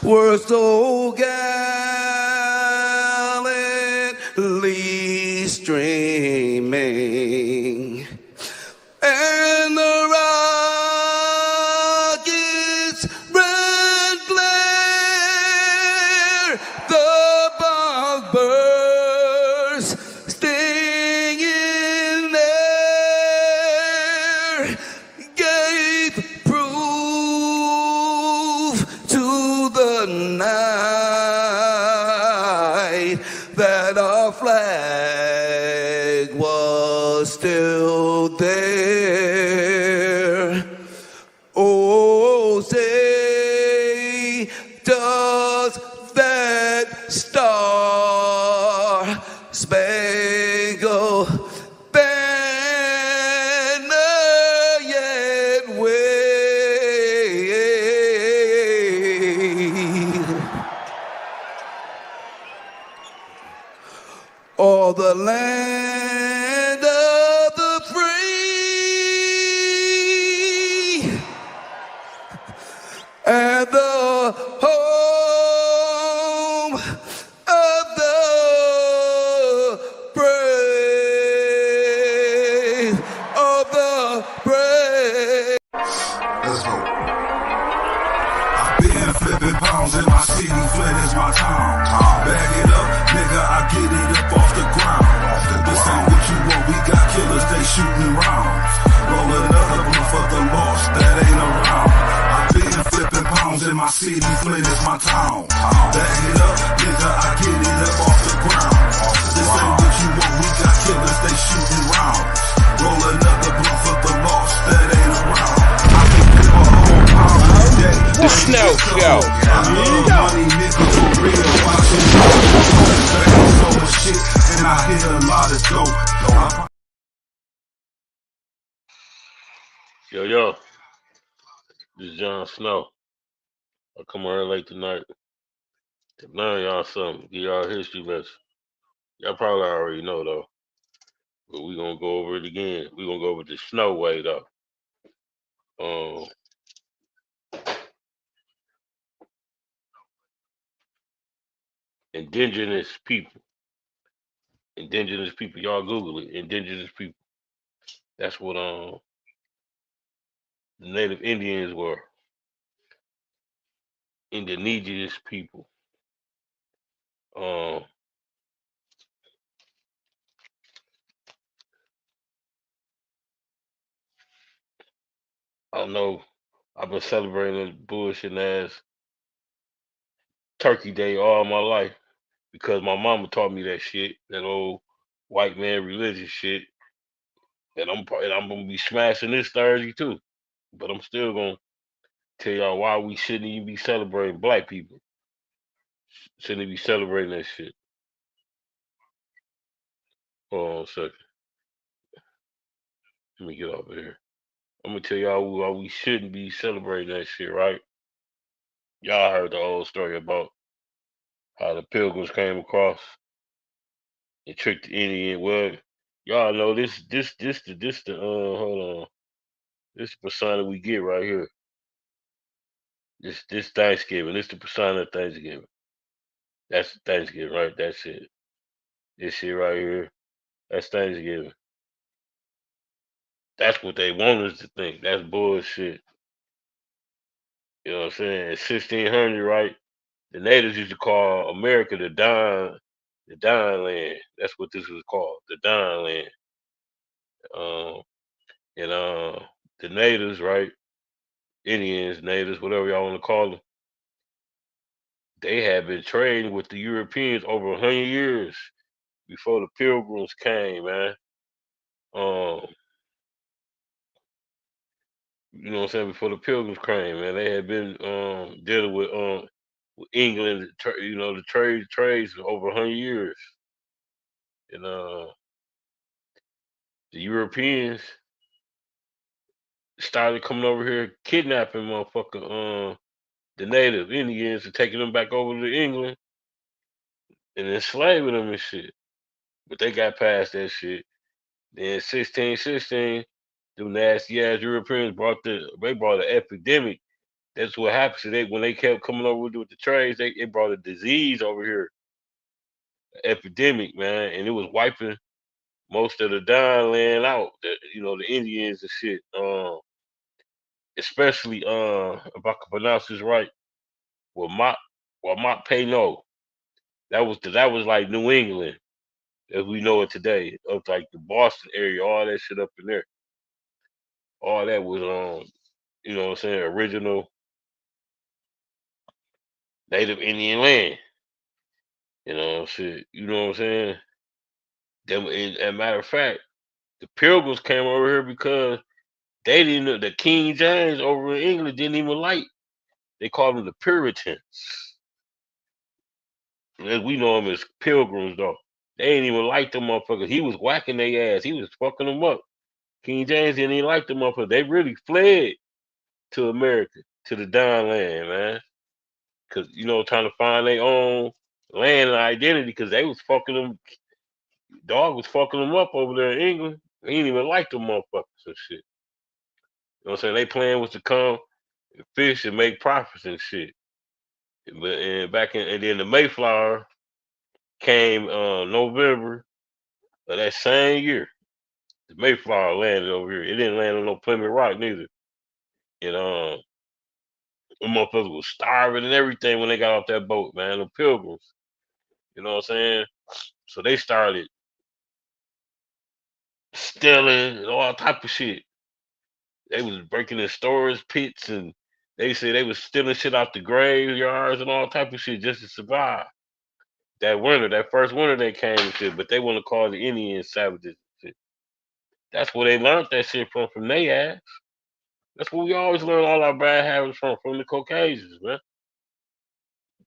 were so gallantly streaming, and the rocket's red glare, the bomb bursting in there, gave proof to the night that our flag was still there. Oh, say, does that star-spangled banner yet wave? Or the land of the free and the home of the brave, of the brave. Let's go. I've been flipping pounds in my city, Flint is my town. Bag it up, nigga, I get it up off the ground. This ain't what you want, we got killers, they shooting rounds. Roll another blunt for the lost that ain't around. I've been flipping pounds in my city, Flint is my town. Bag it up, nigga, I get it up off the ground. This ain't what you want, we got killers, they shooting rounds. Roll another blunt for the lost that ain't around. I can give a whole pound every day. The Snow Show. Money, nigga, for real, watching so much shit, and I hear a lot of dope. Yo, this is John Snow. I come on here late tonight to learn y'all something, give y'all a history lesson. Y'all probably already know though, but we gonna go over it again. We gonna go over the Snow way though. Indigenous people. Y'all Google it. Indigenous people. That's what the Native Indians were. Indigenous people. I don't know. I've been celebrating this bullshit ass Turkey Day all my life because my mama taught me that shit, that old white man religious shit. And I'm gonna be smashing this Thursday too. But I'm still gonna tell y'all why we shouldn't even be celebrating black people. Shouldn't be celebrating that shit. Hold on a second. Let me get over here. I'm gonna tell y'all why we shouldn't be celebrating that shit, right? Y'all heard the old story about how the pilgrims came across and tricked the Indian. Well, y'all know this the hold on. This the persona we get right here. This Thanksgiving. This the persona of Thanksgiving. That's Thanksgiving, right? That's it. This shit right here. That's Thanksgiving. That's what they want us to think. That's bullshit. You know what I'm saying? In 1600, right? The natives used to call America the dying land. That's what this was called, the dying land. Um, and the natives, right? Indians, natives, whatever y'all want to call them, they had been trading with the Europeans over 100 years before the Pilgrims came, man. Um, you know what I'm saying? Before the Pilgrims came, man, they had been dealing with England, you know, the trades for over 100 years, and the Europeans started coming over here kidnapping the native Indians and taking them back over to England and enslaving them and shit. But they got past that shit. Then 1616, them nasty ass Europeans brought an epidemic That's what happened. So they when they kept coming over with the trades, they brought a disease over here, epidemic, man, and it was wiping most of the Don land out. The Indians and shit. Especially if I can pronounce this right, Wamat no. That was like New England as we know it today, up like the Boston area, all that shit up in there. All that was what I'm saying, original native Indian land. Shit. You know what I'm saying? Them, and matter of fact, the Pilgrims came over here because they didn't know the King James over in England didn't even like. They called them the Puritans. As we know them as Pilgrims though. They ain't even like them motherfuckers. He was whacking their ass. He was fucking them up. King James didn't even like them motherfuckers. They really fled to America, to the Don land, man. Cause trying to find their own land and identity, because they was fucking them. Dog was fucking them up over there in England. He didn't even like them motherfuckers and shit. You know what I'm saying? They plan was to come and fish and make profits and shit. But and then the Mayflower came November of that same year. The Mayflower landed over here. It didn't land on no Plymouth Rock neither. And the motherfuckers was starving and everything when they got off that boat, man. The Pilgrims. You know what I'm saying? So they started stealing and all type of shit. They was breaking in storage pits, and they said they was stealing shit out the graveyards and all type of shit just to survive. That winter, that first winter they came and shit, but they want to call the Indians savages and shit. That's where they learned that shit from they ass. That's where we always learn all our bad habits from the Caucasians, man.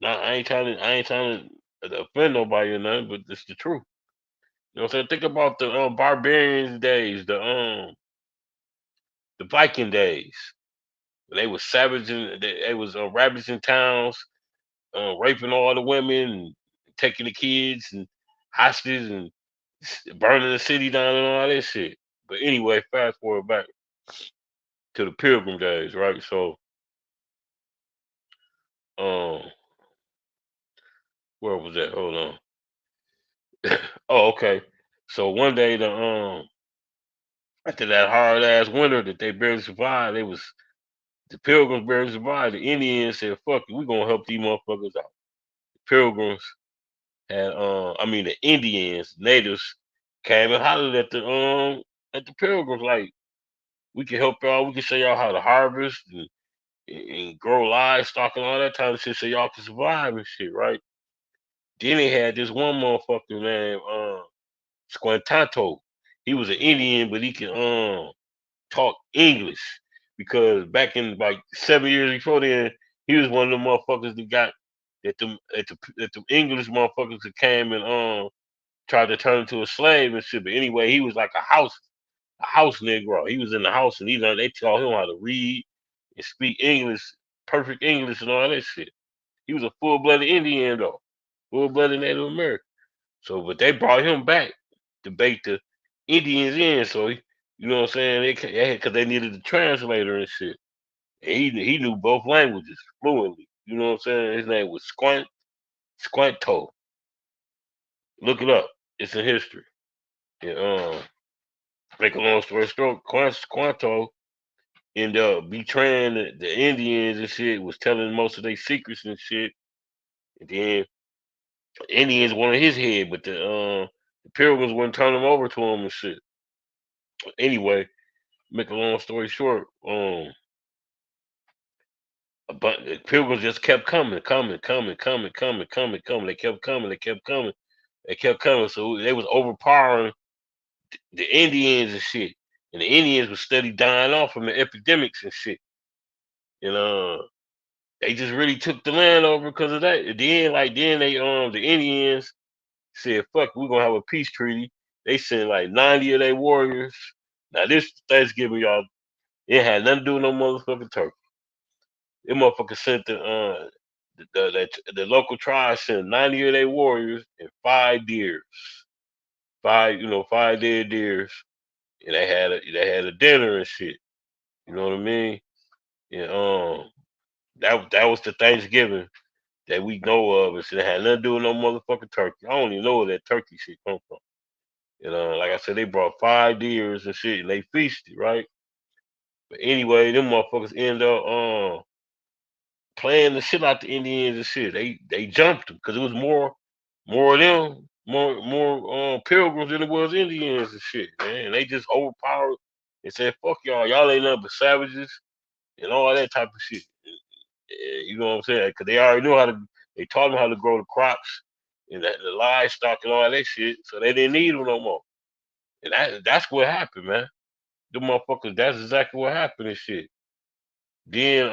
Now I ain't trying to offend nobody or nothing, but it's the truth. You know what I'm saying? Think about the barbarians days, the Viking days. They was savaging, they was ravaging towns, raping all the women, and taking the kids and hostages, and burning the city down and all that shit. But anyway, fast forward back to the Pilgrim days, right? So, um, where was that? Hold on. Oh, okay. So one day, the after that hard ass winter that they barely survived, the Pilgrims barely survived. The Indians said, "Fuck it, we gonna help these motherfuckers out." The Pilgrims had, I mean, the Indians, natives, came and hollered at the Pilgrims like, "We can help y'all. We can show y'all how to harvest and grow livestock and all that type of shit, so y'all can survive and shit, right?" Then they had this one motherfucker named Squantanto. He was an Indian, but he could talk English, because back in like 7 years before then, he was one of the motherfuckers that got that the English motherfuckers that came and tried to turn him to a slave and shit. But anyway, he was like a house Negro. He was in the house, and they taught him how to read and speak English, perfect English and all that shit. He was a full blooded Indian though, full blooded Native American. So, but they brought him back to bait the Indians in. So, you know what I'm saying? Because they needed a translator and shit. And he knew both languages fluently. You know what I'm saying? His name was Squanto. Look it up. It's in history. And, make a long story short, Squanto ended up betraying the Indians and shit. Was telling most of their secrets and shit. And then the Indians wanted his head, but the Pilgrims wouldn't turn him over to him and shit. Anyway, make a long story short, but the Pilgrims just kept coming, coming, coming, coming, coming, coming, coming. They kept coming, they kept coming, they kept coming. So they was overpowering the Indians and shit. And the Indians was steady dying off from the epidemics and shit. And they just really took the land over because of that. And then they the Indians said, "Fuck, we're gonna have a peace treaty." They sent like 90 of their warriors. Now this Thanksgiving, y'all, it had nothing to do with no motherfucking turkey. Them motherfuckers sent the local tribe sent 90 of their warriors and 5 deers, 5 dead deers, and they had a dinner and shit. You know what I mean? And That was the Thanksgiving that we know of. It had nothing to do with no motherfucking turkey. I don't even know where that turkey shit come from. You know, like I said, they brought 5 deers and shit, and they feasted, right? But anyway, them motherfuckers end up playing the shit out the Indians and shit. They jumped them because it was more of them, more pilgrims than it was Indians and shit, man. And they just overpowered and said, "Fuck y'all, y'all ain't nothing but savages," and all that type of shit. You know what I'm saying? Because they already knew how to. They taught them how to grow the crops and the livestock and all that shit, so they didn't need them no more. And that's what happened, man. The motherfuckers. That's exactly what happened and shit. Then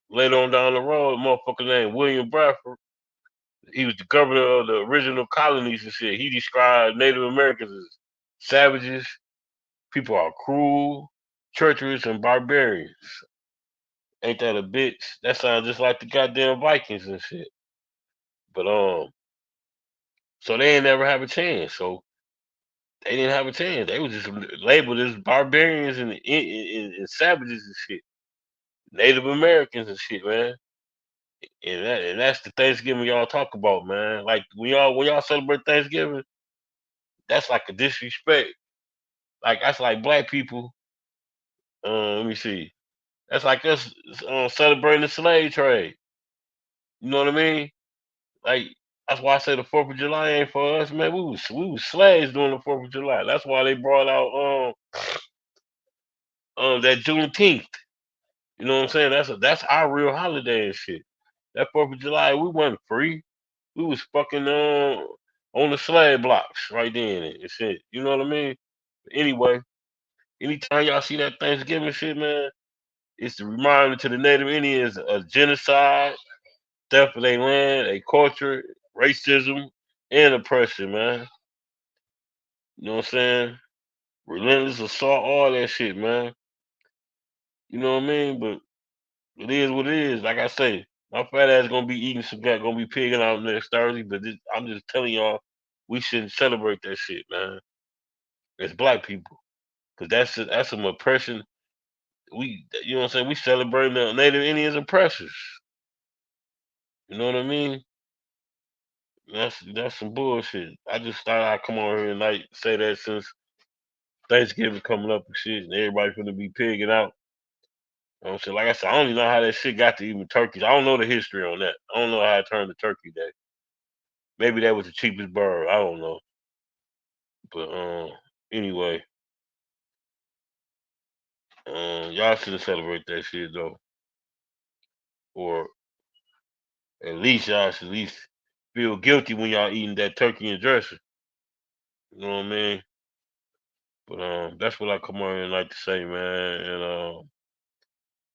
later on down the road, a motherfucker named William Bradford. He was the governor of the original colonies and shit. He described Native Americans as savages. People are cruel, treacherous, and barbarians. Ain't that a bitch? That sounds just like the goddamn Vikings and shit. But so they ain't never have a chance. So they didn't have a chance. They was just labeled as barbarians and savages and shit. Native Americans and shit, man. And that's the Thanksgiving y'all talk about, man. Like when y'all celebrate Thanksgiving, that's like a disrespect. Like that's like black people. Let me see. That's like us celebrating the slave trade. You know what I mean? Like that's why I say the 4th of July ain't for us, man. We was slaves during the 4th of July. That's why they brought out that Juneteenth. You know what I'm saying? That's our real holiday and shit. That 4th of July, we wasn't free. We was fucking on the slave blocks right then and shit. You know what I mean? But anyway, anytime y'all see that Thanksgiving shit, man, it's a reminder to the Native Indians of genocide, theft of their land, their culture, racism, and oppression, man. You know what I'm saying? Relentless assault, all that shit, man. You know what I mean? But it is what it is. Like I say, my fat ass gonna be eating some gonna be pigging out next Thursday, but I'm just telling y'all, we shouldn't celebrate that shit, man. As black people. Cause that's some oppression. You know what I'm saying? We celebrating the Native Indians oppressors. You know what I mean? That's some bullshit. I just thought I'd come on here and like say that since Thanksgiving coming up and shit, and everybody finna be pigging out. You know what I'm saying? Like I said, I don't even know how that shit got to even turkeys. I don't know the history on that. I don't know how it turned to Turkey Day. Maybe that was the cheapest bird. I don't know. But anyway, y'all shouldn't celebrate that shit though. Or at least y'all should at least feel guilty when y'all eating that turkey and dressing. You know what I mean? But that's what I come on and like to say, man. And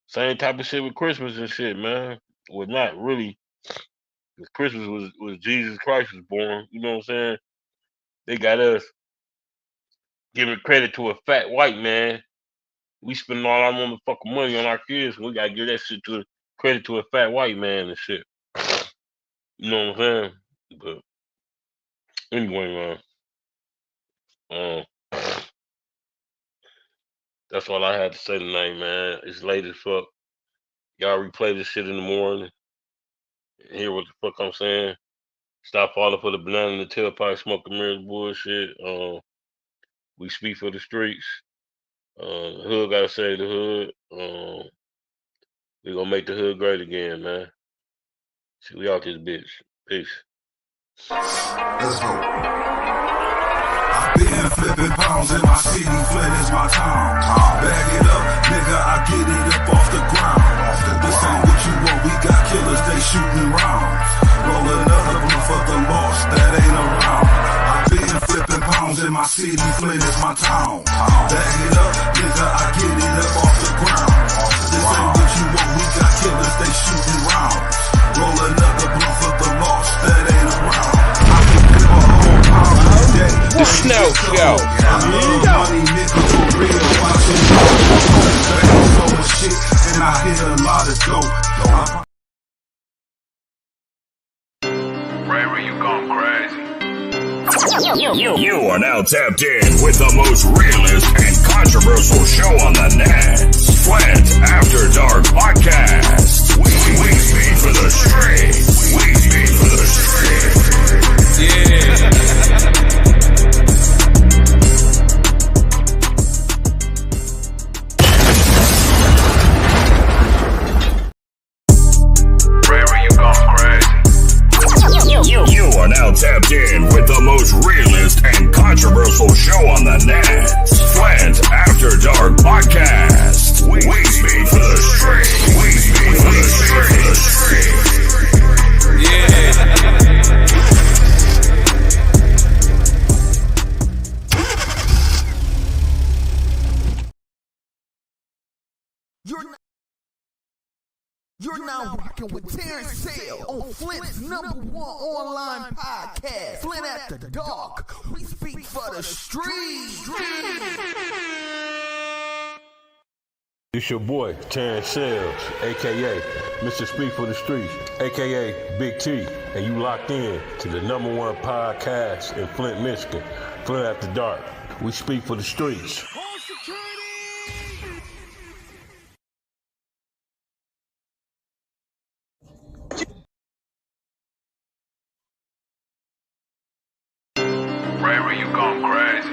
same type of shit with Christmas and shit, man. Well, not really, because Christmas was Jesus Christ was born. You know what I'm saying? They got us giving credit to a fat white man. We spending all our motherfucking money on our kids, and we gotta give that shit to credit to a fat white man and shit. You know what I'm saying? But anyway, man. That's all I had to say tonight, man. It's late as fuck. Y'all replay this shit in the morning and hear what the fuck I'm saying. Stop falling for the banana in the tailpipe, smoking mirrors bullshit. We speak for the streets. The hood gotta save the hood. We gonna make the hood great again, man. See, we out this bitch. Peace. Let's go. I've been flipping pounds in my city, Flint is my town. Bag it up, nigga, I get it up off the ground. This ain't what you want, we got killers, they shooting rounds. Roll another one for the lost that ain't around. I've been flipping pounds in my city, Flint is my town. Bag it up, nigga, I get it up off the ground. This ain't what you want, we got killers, they shooting rounds. Roll another one for the lost that ain't around. The Snow Show. Money, nigga, for real. Watching so much shit, and I hit a lot of dope. Ray, you gone crazy. You are now tapped in with the most realist and controversial show on the net. Flint After Dark Podcast. We speak for the streets. We speak for the streets. Yeah. You are now tapped in with the most realist and controversial show on the net. Flint After Dark Podcast. We speak for the street. We speak for the street. Yeah. You're now rocking with Terrence Sale on Flint's #1 online podcast, Flint After Dark. We speak for the streets. It's your boy, Terrence Sales, a.k.a. Mr. Speak for the Streets, a.k.a. Big T, and you locked in to the #1 podcast in Flint, Michigan, Flint After Dark. We speak for the streets. Ray, you gone crazy.